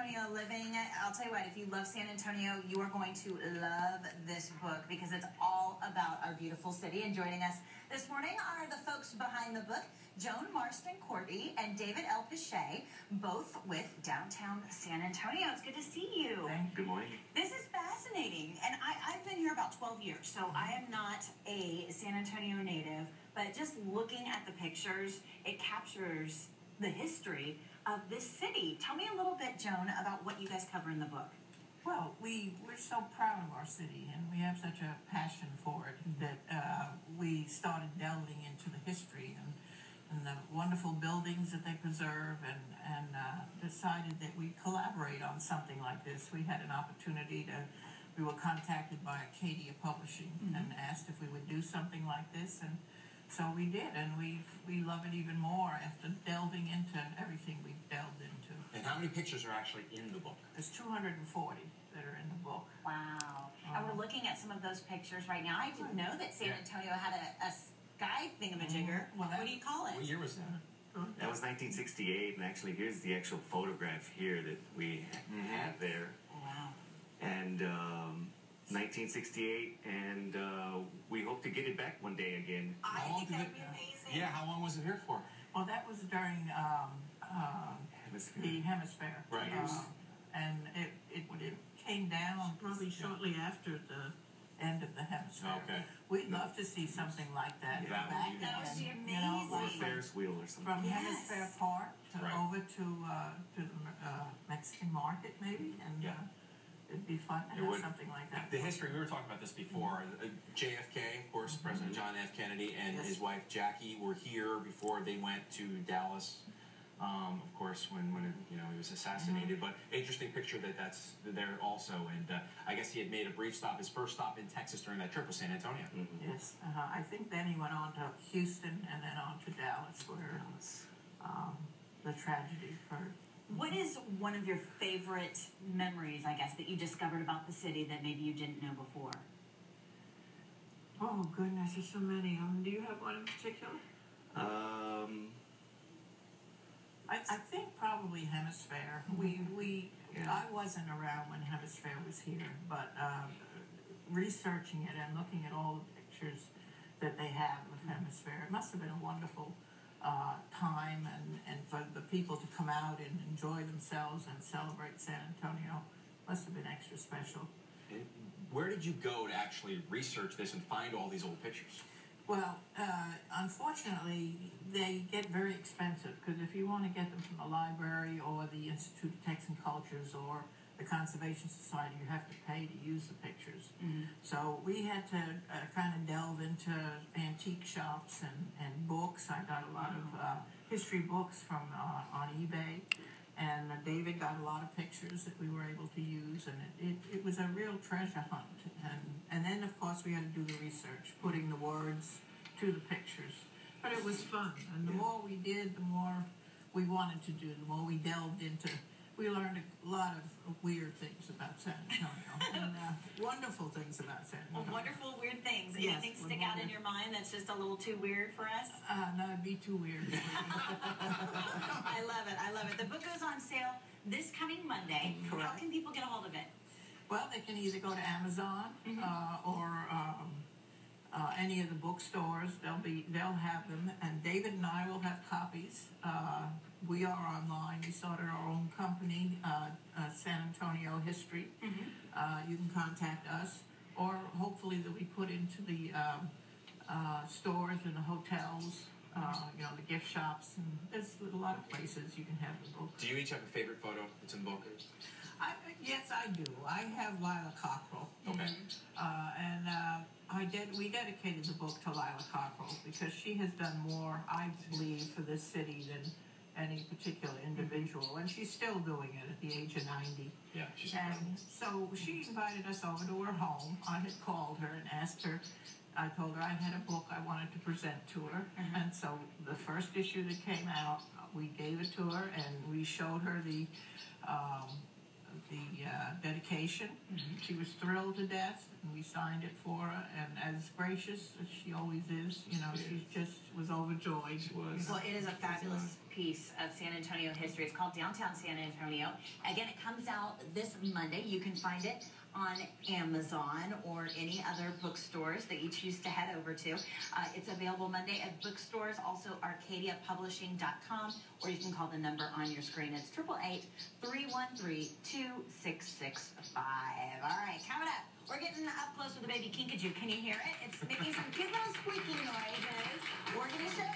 Antonio living. I'll tell you what, if you love San Antonio, you are going to love this book because it's all about our beautiful city. And joining us this morning are the folks behind the book, Joan Marston-Cordy and David L. Pichet, both with Downtown San Antonio. It's good to see you. Good morning. This is fascinating. And I've been here about 12 years, so I am not a San Antonio native, but just looking at the pictures, it captures the history of this city. Tell me a little bit, Joan, about what you guys cover in the book. Well, we're so proud of our city, and we have such a passion for it that we started delving into the history and the wonderful buildings that they preserve, and decided that we'd collaborate on something like this. We had an opportunity we were contacted by Arcadia Publishing and asked if we would do something like this, and so we did, and we love it even more after delving into everything we've delved into. And how many pictures are actually in the book? There's 240 that are in the book. Wow. And we're looking at some of those pictures right now. I didn't know that San Antonio had a sky thingamajigger. Well, what do you call it? What year was that? That was 1968, and actually here's the actual photograph here that we have there. Wow. And 1968, and we hope to get it back one day again. I think that would be amazing. Yeah, how long was it here for? Well, that was during the hemisphere. Right. And it came down probably shortly after the end of the hemisphere. Okay. We'd love to see something like that Yeah, back that then. would be You know, Or a amazing. Ferris wheel or something. from Yes. Hemisphere Park to Right. over to the Mexican market, maybe, and it'd be fun to have something like that. The history, we were talking about this before. JFK, of course, President John F. Kennedy and his wife Jackie were here before they went to Dallas. Of course, when he was assassinated. But interesting picture that's there also. And I guess he had made a brief stop. His first stop in Texas during that trip was San Antonio. Yes, I think then he went on to Houston and then on to Dallas, where the tragedy occurred. What is one of your favorite memories, I guess, that you discovered about the city that maybe you didn't know before? Oh, goodness, there's so many. Do you have one in particular? I think probably Hemisphere. I wasn't around when Hemisphere was here, but researching it and looking at all the pictures that they have of Hemisphere, it must have been a wonderful time, and for the people to come out and enjoy themselves and celebrate San Antonio must have been extra special. Where did you go to actually research this and find all these old pictures? Well, unfortunately, they get very expensive, because if you want to get them from the library or the Institute of Texan Cultures or the Conservation Society, you have to pay to use the pictures. So we had to kind of delve into antique shops and books. I got a lot of history books from on eBay, and David got a lot of pictures that we were able to use, and it was a real treasure hunt. And then, of course, we had to do the research, putting the words to the pictures. But it was fun, and the more we did, the more we wanted to do, the more we delved into. We learned a lot of weird things about San Antonio, and wonderful things about San Antonio. Well, wonderful, weird things. Yes, Anything stick out in your mind that's just a little too weird for us? No, it'd be too weird. I love it. I love it. The book goes on sale this coming Monday. Correct. How can people get a hold of it? Well, they can either go to Amazon or any of the bookstores. They'll have them, and David and I will have copies. We are online. We started our own company, San Antonio History. You can contact us, or hopefully that we put into the stores and the hotels, the gift shops, and there's a lot of places you can have the book. Do you each have a favorite photo that's in the book? Yes, I do. I have Lila Cockrell. Okay. We dedicated the book to Lila Cockrell because she has done more, I believe, for this city than any particular individual, and she's still doing it at the age of 90. Yeah, she's incredible. And so she invited us over to her home. I had called her and asked her. I told her I had a book I wanted to present to her, and so the first issue that came out, we gave it to her, and we showed her the dedication. She was thrilled to death, and we signed it for her, and as gracious as she always is, you know, she just was overjoyed. She was. Well, it is a fabulous piece of San Antonio history. It's called Downtown San Antonio. Again, it comes out this Monday. You can find it on Amazon or any other bookstores that you choose to head over to. It's available Monday at bookstores, also arcadiapublishing.com, or you can call the number on your screen. It's 888-313-2665. All right, coming up, we're getting up close with the baby kinkajou. Can you hear it? It's making some cute little squeaky noises. We're going to show you.